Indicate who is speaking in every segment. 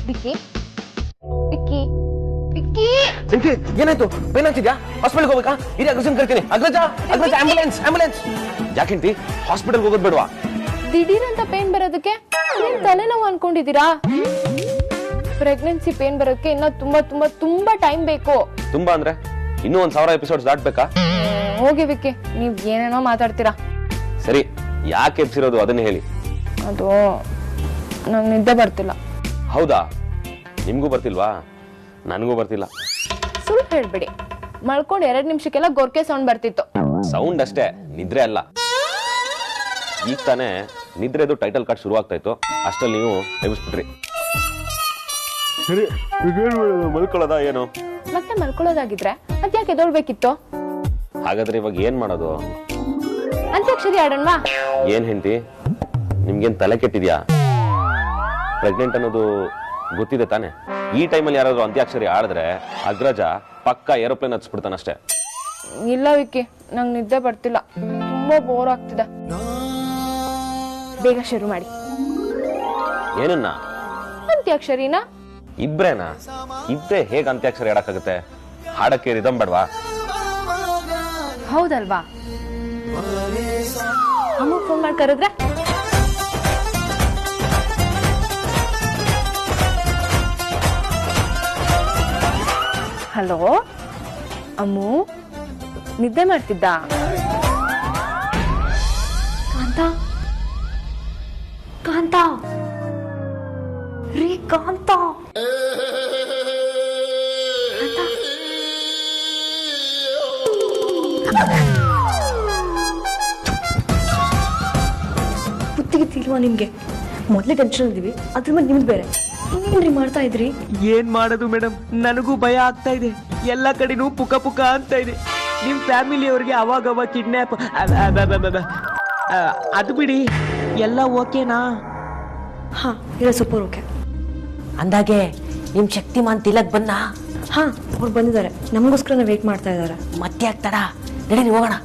Speaker 1: ವಿಕ್ಕಿ ವಿಕ್ಕಿ ವಿಕ್ಕಿ
Speaker 2: ವಿಕ್ಕಿ ಏನಾಯ್ತು? ಪೇನ್ ಆಗ್ತಿದ್ಯಾ? ಹಾಸ್ಪಿಟಲ್ಗೆ ಹೋಗ್ಬೇಕಾ? ಇರಿ ಅಗ್ರಜನ್ ಕರ್ತೀನಿ. ಅಗ್ರಜ ಅಗ್ರಜ ಆಂಬುಲೆನ್ಸ್ ಆಂಬುಲೆನ್ಸ್. ಯಾಕೆಂತಿ ಹಾಸ್ಪಿಟಲ್ಗೆ ಹೋಗೋದು ಬೇಡವಾ?
Speaker 1: ದಿಢೀರ್ ಅಂತ ಪೇನ್ ಬರೋದಕ್ಕೆ ನೀನ್ ತಲೆನೋವು ಅನ್ಕೊಂಡಿದೀರಾ? ಪ್ರೆಗ್ನೆನ್ಸಿ ಪೇನ್ ಬರೋದಕ್ಕೆ ಇನ್ನ ತುಂಬಾ ತುಂಬಾ ತುಂಬಾ ಟೈಮ್ ಬೇಕು.
Speaker 2: ತುಂಬಾ ಅಂದ್ರೆ ಇನ್ನೂ 1000 ಎಪಿಸೋಡ್ಸ್ ದಾಟ್ಬೇಕಾ?
Speaker 1: ಹೋಗಿ ವಿಕ್ಕಿ, ನೀವ್ ಏನೇನೋ ಮಾತಾಡ್ತೀರಾ.
Speaker 2: ಸರಿ, ಯಾಕೆ ಎಬ್ಸಿರೋದು ಅದನ್ನ ಹೇಳಿ.
Speaker 1: ಅದು ನಂಗೆ ನಿದ್ದೆ ಬರ್ತಿಲ್ಲ.
Speaker 2: ಹೌದಾ? ನಿಮ್ಗೂ ಬರ್ತಿಲ್ವಾ? ನನಗೂ ಬರ್ತಿಲ್ಲ.
Speaker 1: ಸುಳ್ಳು ಹೇಳ್ಬಿಡಿ. ಮಲ್ಕೊಂಡ್ 2 ನಿಮಿಷಕ್ಕೆಲ್ಲ ಗೊರ್ಕೆ ಸೌಂಡ್ ಬರ್ತಿತ್ತು.
Speaker 2: ಸೌಂಡ್ ಅಷ್ಟೇ, ನಿದ್ರೆ ಅಲ್ಲ. ಈಗ ತಾನೇ ನಿದ್ರೆದು ಟೈಟಲ್ ಕಾರ್ಡ್ ಶುರು ಆಗ್ತಾ ಇತ್ತು, ಅಷ್ಟಲ್ಲಿ ನೀವು ಎಬ್ಬಿಸ್ಬಿಟ್ರಿ. ಮಲ್ಕೊಳ್ಳೋದ ಏನು?
Speaker 1: ಮತ್ತೆ ಮಲ್ಕೊಳ್ಳೋದಾಗಿದ್ರೆ ಅದ್ಯಾಕೆ ಎದೊಳ್ಬೇಕಿತ್ತು?
Speaker 2: ಹಾಗಾದ್ರೆ ಇವಾಗ ಏನ್ ಮಾಡೋದು?
Speaker 1: ಅಂತ್ಯಾಕ್ಷರಿ ಆಡೋಣವಾ?
Speaker 2: ಏನ್ ಹೆಂಡತಿ, ನಿಮ್ಗೇನ್ ತಲೆ ಕೆಟ್ಟಿದ್ಯಾ? ಪ್ರೆಗ್ನೆಂಟ್ ಅನ್ನೋದು ಗೊತ್ತಿದೆ ತಾನೆ? ಈ ಟೈಮಲ್ಲಿ ಯಾರಾದ್ರೂ ಅಂತ್ಯಾಕ್ಷರಿ ಆಡಿದ್ರೆ ಅಗ್ರಜ ಪಕ್ಕ ಏರೋಪ್ಲೇನ್ ಹತ್ಸ್ಬಿಡ್ತಾನಷ್ಟೇ.
Speaker 1: ಇಲ್ಲ ವಿಕ್ಕಿ, ನಂಗೆ ನಿದ್ದೆ ಬರ್ತಿಲ್ಲ. ತುಂಬಾ ಬೋರ್ ಆಗ್ತಿದೆ. ಬೇಗ ಶುರು ಮಾಡಿ.
Speaker 2: ಏನನ್ನ?
Speaker 1: ಅಂತ್ಯಾಕ್ಷರಿನಾ?
Speaker 2: ಇಬ್ರೇನಾ? ಇಬ್ರೇ ಹೇಗ್ ಅಂತ್ಯಾಕ್ಷರಿ ಆಡಕ್ಕಾಗುತ್ತೆ? ಹಾಡಕ್ಕೆ ರಿದಮ್ ಬೇಡವಾ?
Speaker 1: ಹೌದಲ್ವಾ? ಅಮ್ಮ ಫೋನ್ ಮಾಡಿ ಕರೆದ್ರೆ? ಹಲೋ ಅಮ್ಮು, ನಿದ್ದೆ ಮಾಡ್ತಿದ್ದ? ಕಾಂತ ಕಾಂತ ರೀ ಕಾಂತ
Speaker 3: ಗೊತ್ತಿಗಿಲ್ವಾ ನಿಮ್ಗೆ? ಮೊದ್ಲೇ ಟೆನ್ಷನ್ ಇದೀವಿ, ಅದ್ರ ಮೇಲೆ ನಿಮ್ದು ಬೇರೆ. ಇನ್ನೇನ್ರಿ ಮಾಡ್ತಾ ಇದ್ರಿ?
Speaker 4: ಏನ್ ಮಾಡೋದು ಮೇಡಮ್, ನನಗೂ ಭಯ ಆಗ್ತಾ ಇದೆ. ಎಲ್ಲ ಕಡೆನೂ ಪುಕ ಪುಕ ಅಂತ ಇದೆ. ನಿಮ್ ಫ್ಯಾಮಿಲಿಯವ್ರಿಗೆ ಅವಾಗ ಕಿಡ್ನಾಪ್ ಅದು ಬಿಡಿ, ಎಲ್ಲ ಓಕೆನಾ?
Speaker 3: ಹಾ, ಇಲ್ಲ ಸೂಪರ್ ಓಕೆ.
Speaker 5: ಅಂದಾಗೆ ನಿಮ್ ಶಕ್ತಿಮಾನ್ ತಿಲಕ್ ಬನ್ನ?
Speaker 3: ಹಾ, ಅವ್ರು ಬಂದಿದ್ದಾರೆ. ನಮಗೋಸ್ಕರ ವೇಟ್ ಮಾಡ್ತಾ ಇದ್ದಾರೆ.
Speaker 5: ಮತ್ತೆ ಆಗ್ತಾಡ? ನಡೀರಿ ಹೋಗೋಣ.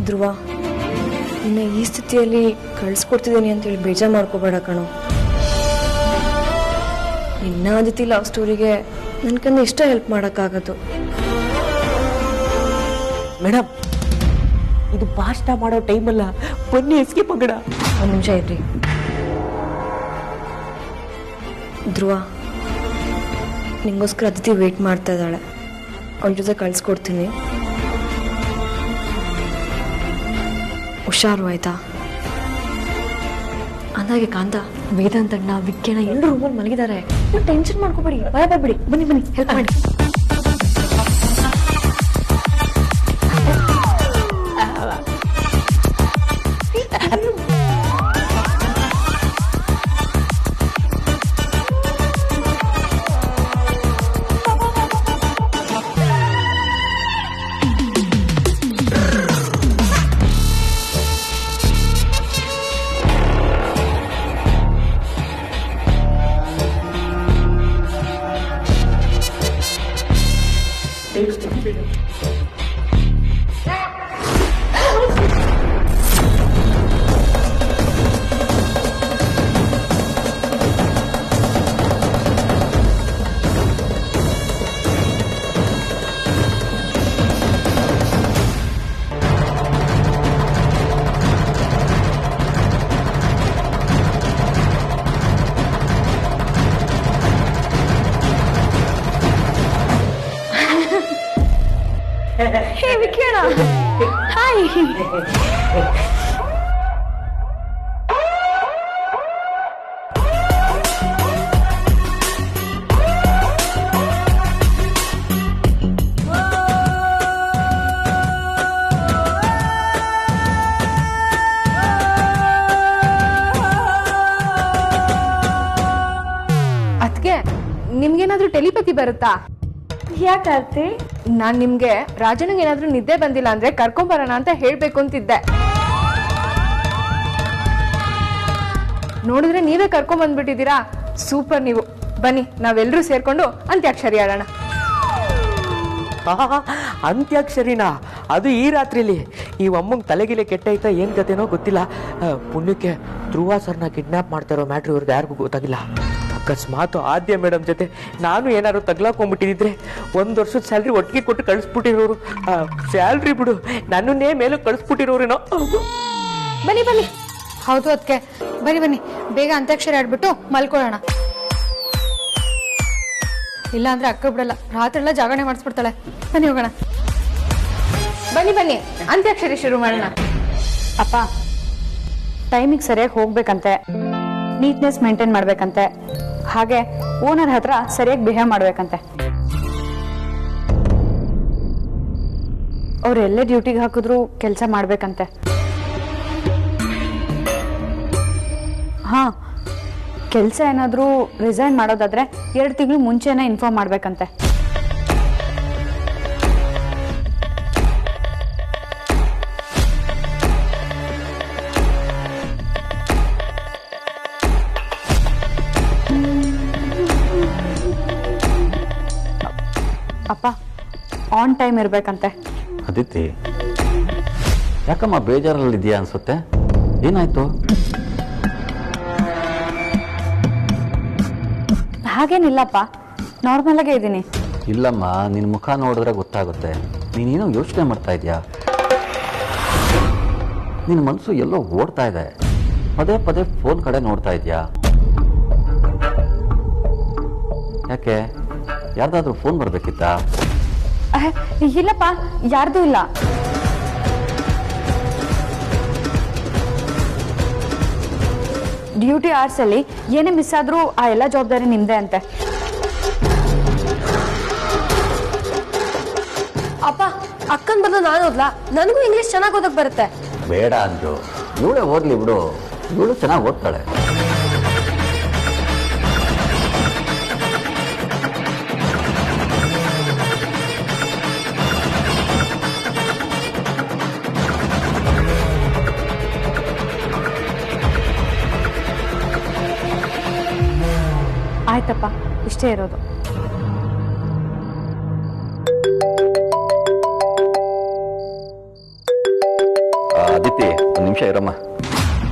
Speaker 3: ಧ್ರುವ, ಇನ್ನ ಈ ಸ್ಥಿತಿಯಲ್ಲಿ ಕಳ್ಸ್ಕೊಡ್ತಿದ್ದೀನಿ ಅಂತೇಳಿ ಬೇಜಾರು ಮಾಡ್ಕೋಬೇಡ ಕಣೋ. ನಿನ್ನ ಆದಿತಿ ಲವ್ ಸ್ಟೋರಿಗೆ ನನ್ನ ಕನ್ನ ಇಷ್ಟ ಹೆಲ್ಪ್ ಮಾಡೋಕ್ಕಾಗತ್ತು.
Speaker 5: ಮೇಡಮ್, ಇದು ಪಾಷ್ಟ ಮಾಡೋ ಟೈಮ್ ಅಲ್ಲ, ಬನ್ನಿ ಎಸ್ಕೇಪ್ ಆಗೋಣ.
Speaker 3: ಒಂದು ನಿಮಿಷ ಇರ್ರಿ. ಧ್ರುವ, ನಿಂಗೋಸ್ಕರ ಅದಿತಿ ವೇಟ್ ಮಾಡ್ತಾ ಇದ್ದಾಳೆ. ಅವಳ ಜೊತೆ ಕಳ್ಸ್ಕೊಡ್ತೀನಿ, ಹುಷಾರು ಆಯ್ತಾ? ಅಂದಾಗೆ ಕಾಂತ, ವೇದಾಂತಣ್ಣ, ವಿಕ್ಯಣ್ಣ ಎಲ್ಲರೂ ರೂಮಲ್ಲಿ ಮಲಗಿದ್ದಾರೆ. ನೀವು ಟೆನ್ಷನ್ ಮಾಡ್ಕೋಬೇಡಿ, ಭಯ ಪಡ್ಬೇಡಿ. ಬನ್ನಿ ಬನ್ನಿ, ಹೆಲ್ಪ್ ಮಾಡಿ. ಹೇ ವಿಕ್ಯಣ್ಣ, ಹಾಯ್.
Speaker 1: ಅದ್ಕೆ ನಿಮ್ಗೇನಾದ್ರೂ ಟೆಲಿಪತಿ ಬರುತ್ತಾ?
Speaker 3: ಯಾಕೆ?
Speaker 1: ನಾನ್ ನಿಮ್ಗೆ ರಾಜನಿಗೆ ಏನಾದ್ರೂ ನಿದ್ದೆ ಬಂದಿಲ್ಲ ಅಂದ್ರೆ ಕರ್ಕೊಂಬರೋಣ ಅಂತ ಹೇಳ್ಬೇಕು ಅಂತಿದ್ದೆ. ನೋಡಿದ್ರೆ ನೀವೇ ಕರ್ಕೊಂಡ್ ಬಂದ್ಬಿಟ್ಟಿದ್ದೀರಾ. ಸೂಪರ್ ನೀವು. ಬನ್ನಿ, ನಾವೆಲ್ಲರೂ ಸೇರ್ಕೊಂಡು ಅಂತ್ಯಾಕ್ಷರಿ ಆಡೋಣ.
Speaker 4: ಅಂತ್ಯಾಕ್ಷರಿನಾ? ಅದು ಈ ರಾತ್ರಿಲಿ?
Speaker 5: ಈ ಅಮ್ಮಂಗೆ ತಲೆಗಿಲೆ ಕೆಟ್ಟೈತಾ ಏನು ಕತೆನೋ ಗೊತ್ತಿಲ್ಲ. ಪುಣ್ಯಕ್ಕೆ ಧ್ರುವ ಸರ್ನ ಕಿಡ್ನಾಪ್ ಮಾಡ್ತಾ ಇರೋ ಮ್ಯಾಟ್ರ್ ಇವ್ರಿಗೆ ಯಾರಿಗೂ ಗೊತ್ತಾಗಿಲ್ಲ. ಅಕಸ್ಮಾತ್ ಆದ್ಯ ಮೇಡಮ್ ಜೊತೆ ನಾನು ಏನಾದ್ರು ತಗ್ಲಾಕೊಂಡ್ಬಿಟ್ಟಿದ್ರೆ 1 ವರ್ಷದ ಸ್ಯಾಲ್ರಿ ಒಟ್ಟಿಗೆ ಕೊಟ್ಟು ಕಳಿಸ್ಬಿಟ್ಟಿರೋರು. ಸ್ಯಾಲ್ರಿ ಬಿಡು, ನನ್ನನ್ನೇ ಮೇಲೆ ಕಳಿಸ್ಬಿಟ್ಟಿರೋರೇನೋ.
Speaker 1: ಬನ್ನಿ ಬನ್ನಿ. ಹೌದು ಅದಕ್ಕೆ ಬನ್ನಿ ಬನ್ನಿ, ಬೇಗ ಅಂತ್ಯಾಕ್ಷರಿ ಆಡ್ಬಿಟ್ಟು ಮಲ್ಕೊಳ್ಳೋಣ. ಇಲ್ಲ ಅಂದ್ರೆ ಅಕ್ಕ ಬಿಡಲ್ಲ, ರಾತ್ರಿ ಎಲ್ಲ ಜಾಗರಣೆ ಮಾಡಿಸ್ಬಿಡ್ತಾಳೆ. ಬನ್ನಿ ಹೋಗೋಣ. ಬನ್ನಿ ಬನ್ನಿ, ಅಂತ್ಯಾಕ್ಷರಿ ಶುರು ಮಾಡೋಣ.
Speaker 6: ಅಪ್ಪ ಟೈಮಿಗೆ ಸರಿಯಾಗಿ ಹೋಗ್ಬೇಕಂತೆ, ನೀಟ್ನೆಸ್ ಮೇಂಟೈನ್ ಮಾಡ್ಬೇಕಂತೆ, ಹಾಗೆ ಓನರ್ ಹತ್ರ ಸರಿಯಾಗಿ ಬಿಹೇವ್ ಮಾಡ್ಬೇಕಂತೆ. ಅವ್ರು ಎಲ್ಲೇ ಡ್ಯೂಟಿಗೆ ಹಾಕಿದ್ರು ಕೆಲಸ ಮಾಡ್ಬೇಕಂತೆ. ಹಾ, ಕೆಲಸ ಏನಾದರೂ ರಿಸೈನ್ ಮಾಡೋದಾದ್ರೆ 2 ತಿಂಗಳು ಮುಂಚೆನೇ ಇನ್ಫಾರ್ಮ್ ಮಾಡ್ಬೇಕಂತೆ. ಅಪ್ಪ ಆನ್ ಟೈಮ್ ಇರ್ಬೇಕಂತೆ.
Speaker 7: ಅದಿತಿ, ಯಾಕಮ್ಮ ಬೇಜಾರಲ್ಲಿದ್ಯಾ ಅನ್ಸುತ್ತೆ? ಏನಾಯ್ತು?
Speaker 6: ಹಾಗೇನಿಲ್ಲಪ್ಪ, ನಾರ್ಮಲ್ ಆಗೇ ಇದ್ದೀನಿ.
Speaker 7: ಇಲ್ಲಮ್ಮ, ನಿನ್ನ ಮುಖ ನೋಡಿದ್ರೆ ಗೊತ್ತಾಗುತ್ತೆ ನೀನೇನೋ ಯೋಚನೆ ಮಾಡ್ತಾ ಇದೆಯಾ. ನಿನ್ನ ಮನಸ್ಸು ಎಲ್ಲೋ ಓಡ್ತಾ ಇದೆ, ಪದೇ ಪದೇ ಫೋನ್ ಕಡೆ ನೋಡ್ತಾ ಇದೆಯಾ. ಯಾಕೆ, ಯಾರ್ದಾದ್ರೂ ಫೋನ್ ಬರಬೇಕಿತ್ತಾ?
Speaker 6: ಇಲ್ಲಪ್ಪ, ಯಾರ್ದೂ ಇಲ್ಲ. ಡ್ಯೂಟಿ ಅವರ್ಸ್ ಅಲ್ಲಿ ಏನೇ ಮಿಸ್ ಆದ್ರೂ ಆ ಎಲ್ಲ ಜವಾಬ್ದಾರಿ ನಿಮ್ದೇ ಅಂತೆ.
Speaker 3: ಅಪ್ಪ ಅಕ್ಕನ್ ಬದಲು ನಾನು ಓದ್ಲಾ? ನನಗೂ ಇಂಗ್ಲಿಷ್ ಚೆನ್ನಾಗಿ ಓದಕ್ ಬರುತ್ತೆ.
Speaker 7: ಬೇಡ ಅಂದ್ರು, ಇವಳೇ ಓದ್ಲಿ ಬಿಡು, ಇವಳು ಚೆನ್ನಾಗಿ ಓದ್ತಾಳೆ.
Speaker 6: ಆಯ್ತಪ್ಪ, ಇಷ್ಟೇ ಇರೋದು.
Speaker 7: ಅದಿತಿ, 1 ನಿಮಿಷ ಇರಮ್ಮ.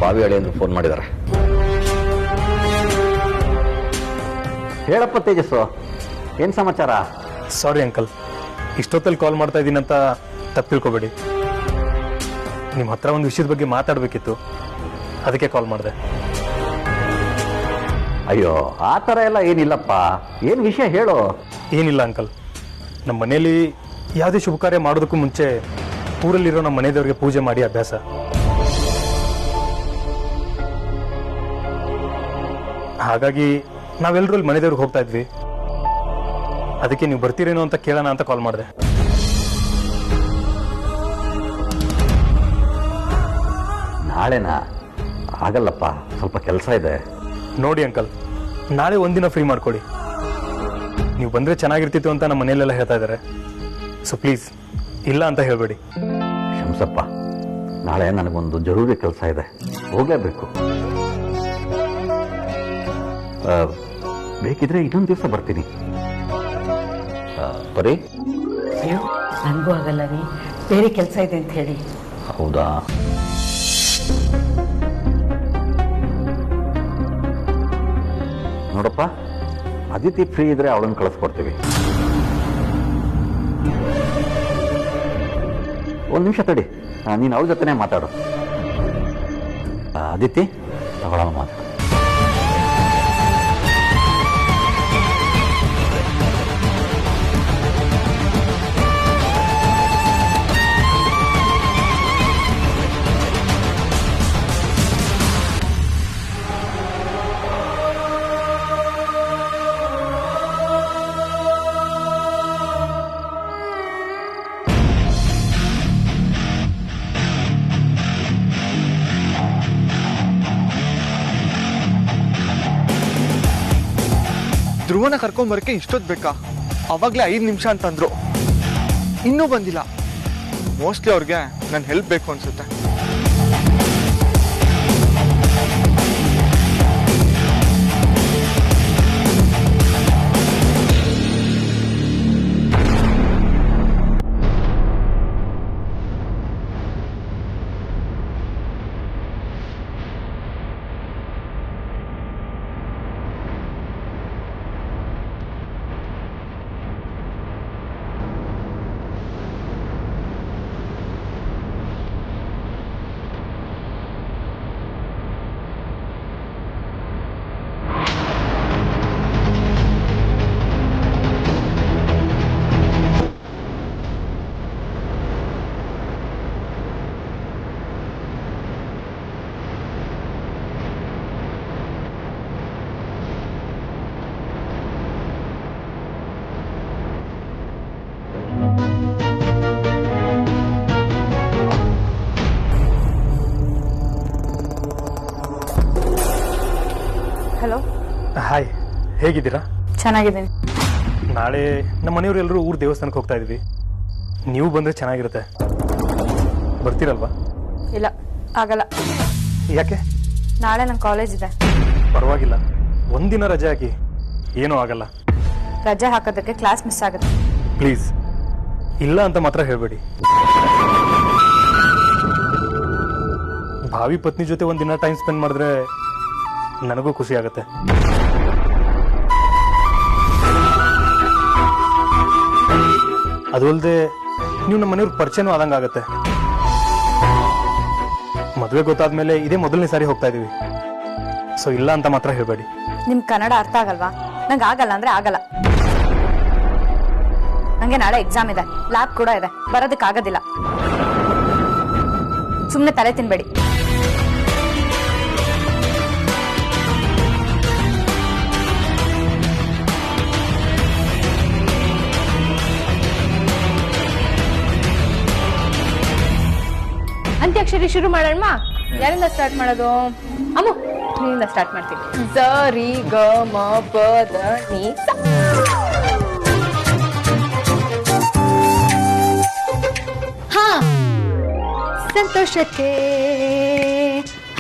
Speaker 7: ಬಾವಿ ಹಳೆ ಎಂದು ಫೋನ್ ಮಾಡಿದಾರೆ. ಹೇಳಪ್ಪ ತೇಜಸ್ಸು, ಏನ್ ಸಮಾಚಾರ?
Speaker 8: ಸಾರಿ ಅಂಕಲ್, ಇಷ್ಟೊತ್ತಲ್ಲಿ ಕಾಲ್ ಮಾಡ್ತಾ ಇದ್ದೀನಂತ ತಪ್ಪು ತಿಳ್ಕೊಬೇಡಿ. ನಿಮ್ಮ ಹತ್ರ ಒಂದು ವಿಷಯದ ಬಗ್ಗೆ ಮಾತಾಡಬೇಕಿತ್ತು, ಅದಕ್ಕೆ ಕಾಲ್ ಮಾಡಿದೆ.
Speaker 7: ಅಯ್ಯೋ, ಆ ಥರ ಎಲ್ಲ ಏನಿಲ್ಲಪ್ಪ. ಏನು ವಿಷಯ ಹೇಳು.
Speaker 8: ಏನಿಲ್ಲ ಅಂಕಲ್, ನಮ್ಮ ಮನೇಲಿ ಯಾವುದೇ ಶುಭ ಕಾರ್ಯ ಮಾಡೋದಕ್ಕೂ ಮುಂಚೆ ಊರಲ್ಲಿರೋ ನಮ್ಮ ಮನೆ ದೇವರಿಗೆ ಪೂಜೆ ಮಾಡಿ ಅಭ್ಯಾಸ. ಹಾಗಾಗಿ ನಾವೆಲ್ಲರೂ ಅಲ್ಲಿ ಮನೆ ದೇವ್ರಿಗೆ ಹೋಗ್ತಾ ಇದ್ವಿ. ಅದಕ್ಕೆ ನೀವು ಬರ್ತೀರೇನೋ ಅಂತ ಕೇಳೋಣ ಅಂತ ಕಾಲ್ ಮಾಡಿದೆ.
Speaker 7: ನಾಳೆನಾ? ಆಗಲ್ಲಪ್ಪ, ಸ್ವಲ್ಪ ಕೆಲಸ ಇದೆ.
Speaker 8: ನೋಡಿ ಅಂಕಲ್, ನಾಳೆ ಒಂದಿನ ಫ್ರೀ ಮಾಡ್ಕೊಡಿ. ನೀವು ಬಂದರೆ ಚೆನ್ನಾಗಿರ್ತಿತ್ತು ಅಂತ ನಮ್ಮ ಮನೆಯಲ್ಲೆಲ್ಲ ಹೇಳ್ತಾ ಇದ್ದಾರೆ. ಸೊ ಪ್ಲೀಸ್ ಇಲ್ಲ ಅಂತ ಹೇಳಬೇಡಿ.
Speaker 7: ಶಂಸಪ್ಪ, ನಾಳೆ ನನಗೊಂದು ಜರೂರಿ ಕೆಲಸ ಇದೆ, ಹೋಗಲೇಬೇಕು. ಬೇಕಿದ್ರೆ ಇನ್ನೊಂದು ದಿವಸ ಬರ್ತೀನಿ. ಬರೀ
Speaker 9: ಅಯ್ಯೋ, ನನಗೂ ಆಗಲ್ಲ ರೀ, ಬೇರೆ ಕೆಲಸ ಇದೆ ಅಂತ ಹೇಳಿ.
Speaker 7: ಹೌದಾ? ನೋಡಪ್ಪ, ಅದಿತಿ ಫ್ರೀ ಇದ್ರೆ ಅವಳನ್ನು ಕಳಿಸ್ಕೊಡ್ತೀವಿ. 1 ನಿಮಿಷ ತಡಿ, ನೀನು ಅವ್ರ ಜೊತೆನೇ ಮಾತಾಡು. ಅದಿತಿ, ತಗೊಳ್ಳೋ ಮಾತಾಡು.
Speaker 10: ಧ್ರುವನ ಕರ್ಕೊಂಬರಕ್ಕೆ ಇಷ್ಟೊತ್ತು ಬೇಕಾ? ಅವಾಗಲೇ 5 ನಿಮಿಷ ಅಂತಂದ್ರು, ಇನ್ನೂ ಬಂದಿಲ್ಲ. ಮೋಸ್ಟ್ಲಿ ಅವ್ರಿಗೆ ನನ್ನ ಹೆಲ್ಪ್ ಬೇಕು ಅನ್ಸುತ್ತೆ.
Speaker 6: ಹಲೋ.
Speaker 8: ಹಾಯ್, ಹೇಗಿದ್ದೀರಾ?
Speaker 6: ಚೆನ್ನಾಗಿದ್ದೀನಿ.
Speaker 8: ನಾಳೆ ನಮ್ಮ ಮನೆಯವರೆಲ್ಲರೂ ಊರು ದೇವಸ್ಥಾನಕ್ಕೆ ಹೋಗ್ತಾ ಇದ್ವಿ. ನೀವು ಬಂದರೆ ಚೆನ್ನಾಗಿರುತ್ತೆ. ಬರ್ತೀರಲ್ವಾ?
Speaker 6: ಇಲ್ಲ, ಆಗಲ್ಲ.
Speaker 8: ಯಾಕೆ?
Speaker 6: ನಾಳೆ ನನ್ನ ಕಾಲೇಜ್ ಇದೆ.
Speaker 8: ಪರವಾಗಿಲ್ಲ, ಒಂದಿನ ರಜೆ ಹಾಕಿ, ಏನೂ ಆಗಲ್ಲ.
Speaker 6: ರಜೆ ಹಾಕೋದಕ್ಕೆ ಕ್ಲಾಸ್ ಮಿಸ್ ಆಗುತ್ತೆ.
Speaker 8: ಪ್ಲೀಸ್, ಇಲ್ಲ ಅಂತ ಮಾತ್ರ ಹೇಳಬೇಡಿ. ಭಾವಿ ಪತ್ನಿ ಜೊತೆ ಒಂದಿನ ಟೈಮ್ ಸ್ಪೆಂಡ್ ಮಾಡಿದ್ರೆ ನನಗೂ ಖುಷಿ ಆಗುತ್ತೆ. ಅದು ಅಲ್ಲದೆ ನೀವು ನಮ್ಮ ಮನೆಯವ್ರ ಪರಿಚಯನೂ ಆದಂಗೆ ಆಗುತ್ತೆ. ಮದುವೆ ಗೊತ್ತಾದ್ಮೇಲೆ ಇದೇ ಮೊದಲನೇ ಸಾರಿ ಹೋಗ್ತಾ ಇದೀವಿ. ಸೊ ಇಲ್ಲ ಅಂತ ಮಾತ್ರ ಹೇಳಬೇಡಿ.
Speaker 6: ನಿಮ್ ಕನ್ನಡ ಅರ್ಥ ಆಗಲ್ವಾ? ನಂಗೆ ಆಗಲ್ಲ ಅಂದ್ರೆ ಆಗಲ್ಲ. ನಂಗೆ ನಾಳೆ ಎಕ್ಸಾಮ್ ಇದೆ, ಲ್ಯಾಬ್ ಕೂಡ ಇದೆ, ಬರೋದಕ್ಕಾಗೋದಿಲ್ಲ. ಸುಮ್ಮನೆ ತಲೆ ತಿನ್ಬೇಡಿ.
Speaker 1: ಅಂತ್ಯಾಕ್ಷರಿ ಶುರು ಮಾಡೋಣ. ಯಾರಿಂದ ಸ್ಟಾರ್ಟ್ ಮಾಡೋದು? ಅಮ್ಮ, ನೀನಿಂದ ಸ್ಟಾರ್ಟ್ ಮಾಡ್ತೀನಿ. ಸ ರಿ ಗ ಮ ಪ ದ ನಿ ಸ. ಹಾ, ಸಂತೋಷಕ್ಕೆ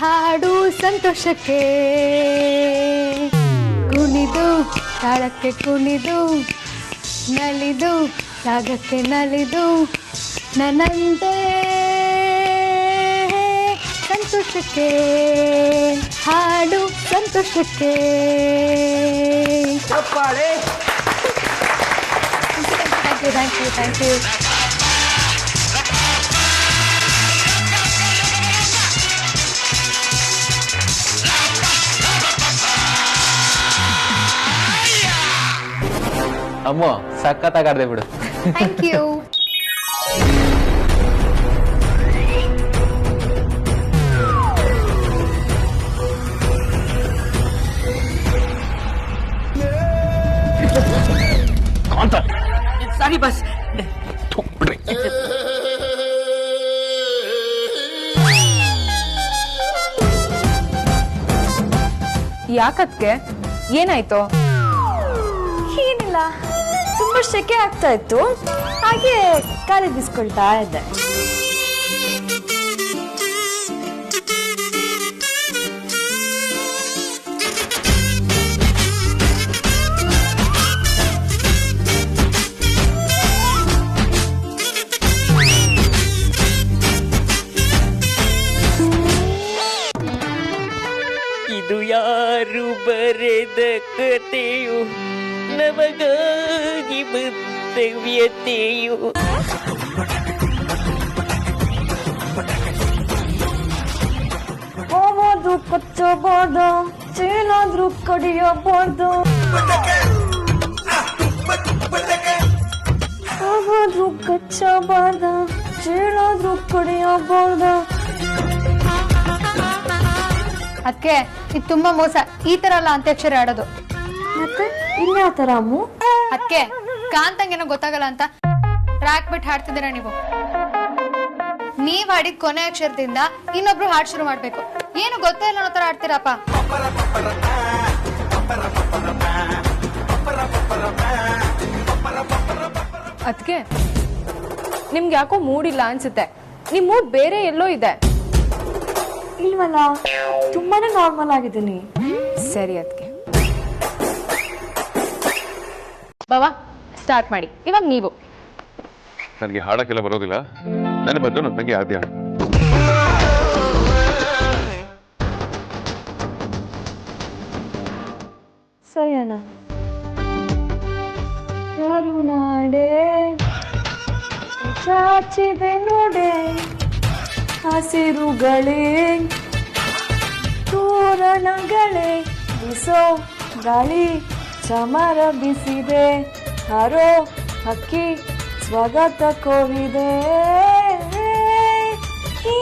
Speaker 1: ಹಾಡು, ಸಂತೋಷಕ್ಕೆ ಕುಣಿದು, ತಾಳಕ್ಕೆ ಕುಣಿದು, ನಲಿದು, ರಾಗಕ್ಕೆ ನಲಿದು, ನನ್ನಂತೆ ಸಂತೋಷಕ್ಕೆ ಹಾಡು, ಸಂತೋಷಕ್ಕೆ. Thank you, thank you.
Speaker 5: ಅಮ್ಮ ಸಖತ್ತಾಗಾಡ್ದೆ ಬಿಡು.
Speaker 1: Thank you.
Speaker 5: ಸಾರಿ ಬಸ್.
Speaker 6: ಯಾಕದ್ಕೆ? ಏನಾಯ್ತು? ಏನಿಲ್ಲ, ತುಂಬಾ ಶೆಕೆ ಆಗ್ತಾ ಇತ್ತು, ಹಾಗೆ ಖಾಲಿ ಬಿಸ್ಕೊಳ್ತಾ ಇದ್ದೆ.
Speaker 4: ಇದು ಯಾರು ಬರೆದ ಕಥೆಯು, ನಮಗಾಗಿ ವ್ಯತೆಯು.
Speaker 3: ಹೋಗೋದು ಕೊಚ್ಚಬಾರ್ದು, ಚೇನಾದ್ರೂ ಕಡಿಯಬಾರ್ದು. ಹೋಗೋದು ಕಚ್ಚಬಾರ್ದು, ಚೇನಾದ್ರೂ ಕಡಿಯಬಾರ್ದು.
Speaker 1: ಅದಕ್ಕೆ ಇದು ತುಂಬಾ ಮೋಸ. ಈ ತರ ಅಲ್ಲ ಅಂತ್ಯಾಕ್ಷರಿ ಆಡೋದು.
Speaker 3: ಮತ್ತೆ ಇನ್ಯಾವ ತರ ಅಮ್ಮು?
Speaker 1: ಅದಕ್ಕೆ ಕಾಂತಂಗೇನೋ ಗೊತ್ತಾಗಲ್ಲ ಅಂತ ಟ್ರ್ಯಾಕ್ ಬಿಟ್ಟು ಹಾಡ್ತಿದ್ದೀರಾ ನೀವು. ನೀವ್ ಹಾಡಿದ ಕೊನೆ ಅಕ್ಷರದಿಂದ ಇನ್ನೊಬ್ರು ಹಾಡ್ ಶುರು ಮಾಡ್ಬೇಕು. ಏನು ಗೊತ್ತೇ ಇಲ್ಲ ಅನ್ನೋ ತರ ಆಡ್ತೀರಪ್ಪ.
Speaker 6: ಅದಕ್ಕೆ ನಿಮ್ಗೆ ಯಾಕೋ ಮೂಡಿಲ್ಲ ಅನ್ಸುತ್ತೆ. ನಿಮ್ ಮೂಡ್ ಬೇರೆ ಎಲ್ಲೋ ಇದೆ.
Speaker 3: ಇಲ್ವಲ್ಲ, ತುಂಬಾನೇ ನಾರ್ಮಲ್ ಆಗಿದ್ದೀನಿ.
Speaker 6: ಸರಿ, ಅದಕ್ಕೆ
Speaker 1: ಬಾವಾ ಸ್ಟಾರ್ಟ್ ಮಾಡಿ. ಇವಾಗ ನೀವು.
Speaker 2: ನನಗೆ ಹಾಡಕ್ಕೆಲ್ಲ ಬರೋದಿಲ್ಲ. ನನ್ನ ಬದ್ದು ನನ್ನ ತಂಗಿ ಆದ್ಯ.
Speaker 3: ಸರಿ ಅಣ್ಣ. ಕರುನಾಡೆ ಚಾಚಿದೆ ನೋಡೆ, ಹಸಿರುಗಳೇ ತೋರಣಗಳೇ, ಬಿಸೋ ಗಾಳಿ ಚಮರ ಬಿಸಿದೆ, ಹರೋ ಹಕ್ಕಿ ಸ್ವಾಗತ ಕೋರಿದೆ. ಈ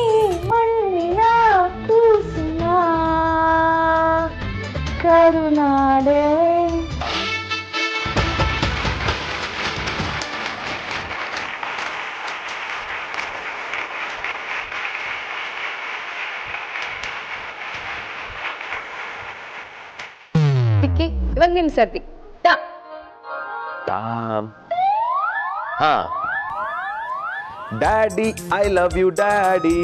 Speaker 3: ಮಣ್ಣಿನ ಕೂಸಿನ ಕರುನಾಡೆ.
Speaker 6: ವಿಕ್ಕಿ ಇವಾಗ ನಿಮ್ ಸರ್ದಿ
Speaker 2: ಹಾ daddy I love you daddy,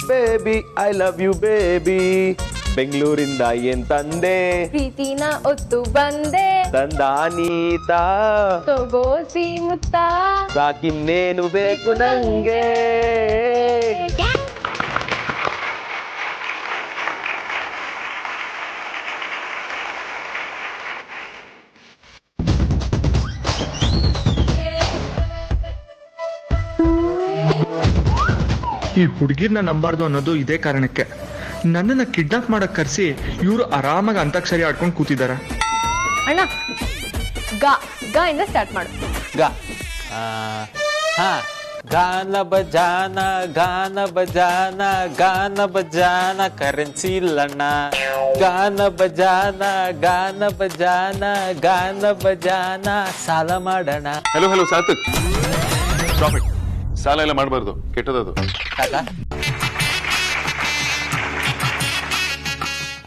Speaker 2: baby I love you baby, ಬೆಂಗಳೂರಿಂದ ಏನ್ ತಂದೆ,
Speaker 6: ಪ್ರೀತಿನ ಒತ್ತು ಬಂದೆ,
Speaker 2: ತಂದಾನೀತಾ
Speaker 6: ತಗೋಸಿ ಮುತ್ತ,
Speaker 2: ಸಾಕಿನ್ನೇನು ಬೇಕು ನಂಗೆ.
Speaker 10: ಈ ಹುಡುಗಿರ್ನ ನಂಬಾರ್ದು ಅನ್ನೋದು ಇದೇ ಕಾರಣಕ್ಕೆ. ನನ್ನನ್ನ ಕಿಡ್ನಾಪ್ ಮಾಡಕ್ ಕರ್ಸಿ ಇವರು ಆರಾಮಾಗಿ ಅಂತಾಕ್ಷರಿ ಆಡ್ಕೊಂಡು ಕೂತಿದಾರ.
Speaker 6: ಅಣ್ಣ ಗಾ ಗಾ ಇಂದ ಸ್ಟಾರ್ಟ್ ಮಾಡು.
Speaker 5: ಗ ಹಾ ಗಾನ ಬಜಾನ ಗಾನ ಬಜಾನ ಗಾನ ಬಜಾನ ಕರೆನ್ಸಿ ಇಲ್ಲಣ್ಣ, ಗಾನ ಬಜಾನ ಗಾನ ಬಜಾನ ಗಾನ ಬಜಾನ ಸಾಲ ಮಾಡೋಣ.
Speaker 11: Hello hello Sarthak, stop it. ಸಾಲ ಎಲ್ಲ ಮಾಡಬಾರ್ದು, ಕೆಟ್ಟದದು.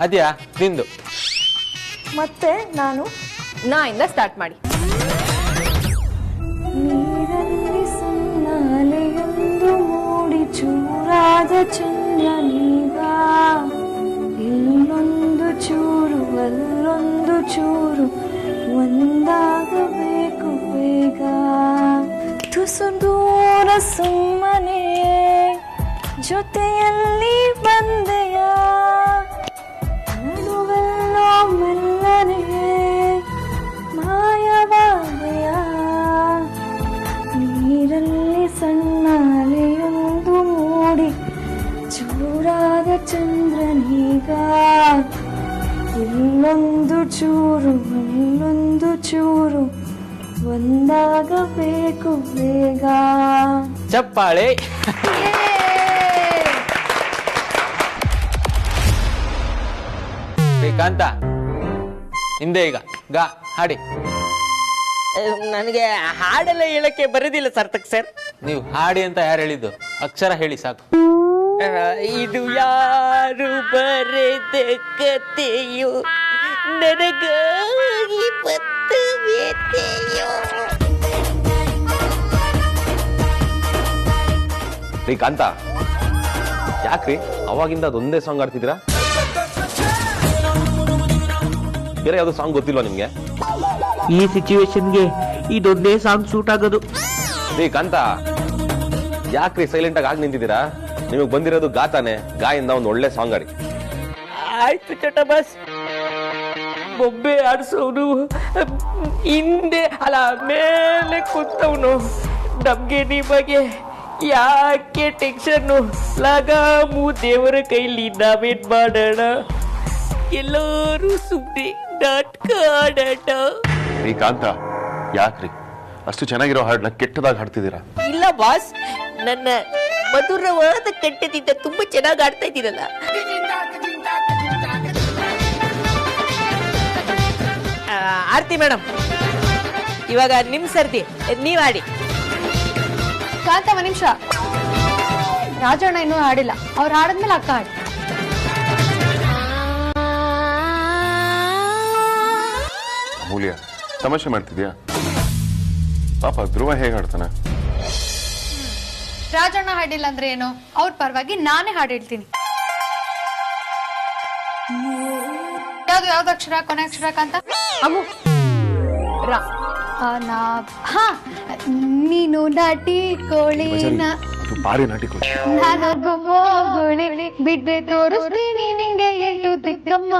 Speaker 5: ಅದ್ಯಾ ನಿಂದು.
Speaker 3: ಮತ್ತೆ ನಾನು
Speaker 6: ನಾ ಇಂದ ಸ್ಟಾರ್ಟ್ ಮಾಡಿ.
Speaker 3: ನೀರಲ್ಲಿ ಸನ್ನಾಲೆಯೊಂದು ಮೂಡಿ ಚೂರಾದ ಚಂದ್ರನೀಗ, ಇಲ್ಲೊಂದು ಚೂರು ಅಲ್ಲೊಂದು ಚೂರು ಒಂದಾಗಬೇಕು ಬೇಗ, ತುಸು ದೂರ ಸುಮ್ಮನೆ ಜೊತೆಯಲ್ಲಿ ಬಂದೆಯ, ನಡುವೆಲ್ಲೋ ಮೆಲ್ಲನೆ ಮಾಯವಾದೆಯ, ನೀರಲ್ಲಿ ಸಣ್ಣ ಅಲೆಯೊಂದು ಮೂಡಿ ಚೂರಾದ ಚಂದ್ರನೀಗ, ಇಲ್ಲೊಂದು ಚೂರು ಅಲ್ಲೊಂದು ಚೂರು ಒಂದಾಗಬೇಕು ಬೇಗ.
Speaker 5: ಚಪ್ಪಾಳೆ. ಶ್ರೀಕಾಂತ ಹಿಂದೆ ಈಗ ಗಾ ಹಾಡಿ.
Speaker 4: ನನಗೆ ಹಾಡೆಲ್ಲ ಹೇಳಕ್ಕೆ ಬರೋದಿಲ್ಲ ಸಾರ್ಥಕ್ ಸರ್.
Speaker 5: ನೀವು ಹಾಡಿ ಅಂತ ಯಾರು ಹೇಳಿದ್ದು? ಅಕ್ಷರ ಹೇಳಿ ಸಾಕು.
Speaker 4: ಇದು ಯಾರು ಬರೆದ ಕಥೆಯೋ, ನನಗಾಗಿ ಬತ್ತವೆತೆಯೋ.
Speaker 2: ಶ್ರೀಕಾಂತ, ಯಾಕ್ರಿ ಅವಾಗಿಂದ ಅದೊಂದೇ ಸಾಂಗ್ ಆಡ್ತಿದ್ದೀರಾ? ಬೇರೆ ಯಾವ್ದು ಸಾಂಗ್ ಗೊತ್ತಿಲ್ವಾ ನಿಮ್ಗೆ?
Speaker 4: ಈ ಸಿಚುವೇಶನ್ಗೆ ಇದೊಂದೇ ಸಾಂಗ್ ಸೂಟ್ ಆಗೋದು.
Speaker 2: ಶ್ರೀಕಾಂತ, ಯಾಕ್ರಿ ಸೈಲೆಂಟ್ ಆಗಿ ನಿಂತಿದ್ದೀರಾ? ನಿಮಗ್ ಬಂದಿರೋದು ಗಾತಾನೆ, ಗಾಯಿಂದ ಒಂದು ಒಳ್ಳೆ ಸಾಂಗ್ ಆಡಿ.
Speaker 4: ಆಯ್ತು ಚಟ ಬಸ್. ಬೊಬ್ಬೆ ಆಡಿಸೋನು ಹಿಂದೆ ಅಲ್ಲ ಮೇಲೆ ಕೂತವನು, ನಮ್ಗೆ ನಿಮಗೆ ಯಾಕೆ ಟೆನ್ಷನ್ನು? ಲಗಾಮು ದೇವರ ಕೈಲಿ ನಾವೇನ್ ಮಾಡೋಣ, ಎಲ್ಲರೂ ಸುಮ್ಮನೆ ನಾಟಕ ಆಡೋಣ.
Speaker 11: ಶ್ರೀಕಾಂತ, ಯಾಕ್ರಿ ಅಷ್ಟು ಚೆನ್ನಾಗಿರೋ ಹಾಡನ್ನ ಕೆಟ್ಟದಾಗಿ ಹಾಡ್ತಿದ್ದೀರಾ?
Speaker 4: ಇಲ್ಲ ಬಾಸ್, ನನ್ನ ಮಧುರವಾದ ಕಂಠದಿಂದ ತುಂಬಾ ಚೆನ್ನಾಗಿ ಆಡ್ತಾ ಇದ್ದೀರಲ್ಲ. ಆರ್ತಿ ಮೇಡಮ್, ಇವಾಗ ನಿಮ್ ಸರ್ದಿ, ನೀವ್ ಆಡಿ.
Speaker 1: ಕಾಂತ ಒಂದ್ ನಿಮಿಷ, ರಾಜಣ್ಣ ಇನ್ನೂ ಹಾಡಿಲ್ಲ, ಅವ್ರು ಹಾಡಿದ್ಮೇಲೆ ಅಕ್ಕ ಹಾಡಿ.
Speaker 11: ಅಮೂಲ್ಯ, ತಮಾಷೆ ಮಾಡ್ತಿದ್ಯಾ? ಪಾಪ ಧ್ರುವ ಹೇಗೆ ಹಾಡ್ತಾನ?
Speaker 1: ರಾಜಣ್ಣ ಹಾಡಿಲ್ಲ ಅಂದ್ರೆ ಏನು, ಅವ್ರ ಪರವಾಗಿ ನಾನೇ ಹಾಡು ಹೇಳ್ತೀನಿ. ಯಾವ್ದು ಅಕ್ಷರ ಕೊನೆ ಅಕ್ಷರ ಕಾಂತ?
Speaker 6: ಅಮ್ಮು ರಾ.
Speaker 1: ಹಾ, ನೀನು ನಾಟಿ ಕೋಳಿನ
Speaker 11: ಅದು ಭಾರಿ ನಾಟಿಕೋ.
Speaker 1: ನಾನು ಗುಳಿ ಬಿಡ್ದೆ ತೋರಿಸ್ತೀನಿ ನಿಂಗೆ ಎಷ್ಟು ದಿಕ್ಕಮ್ಮ.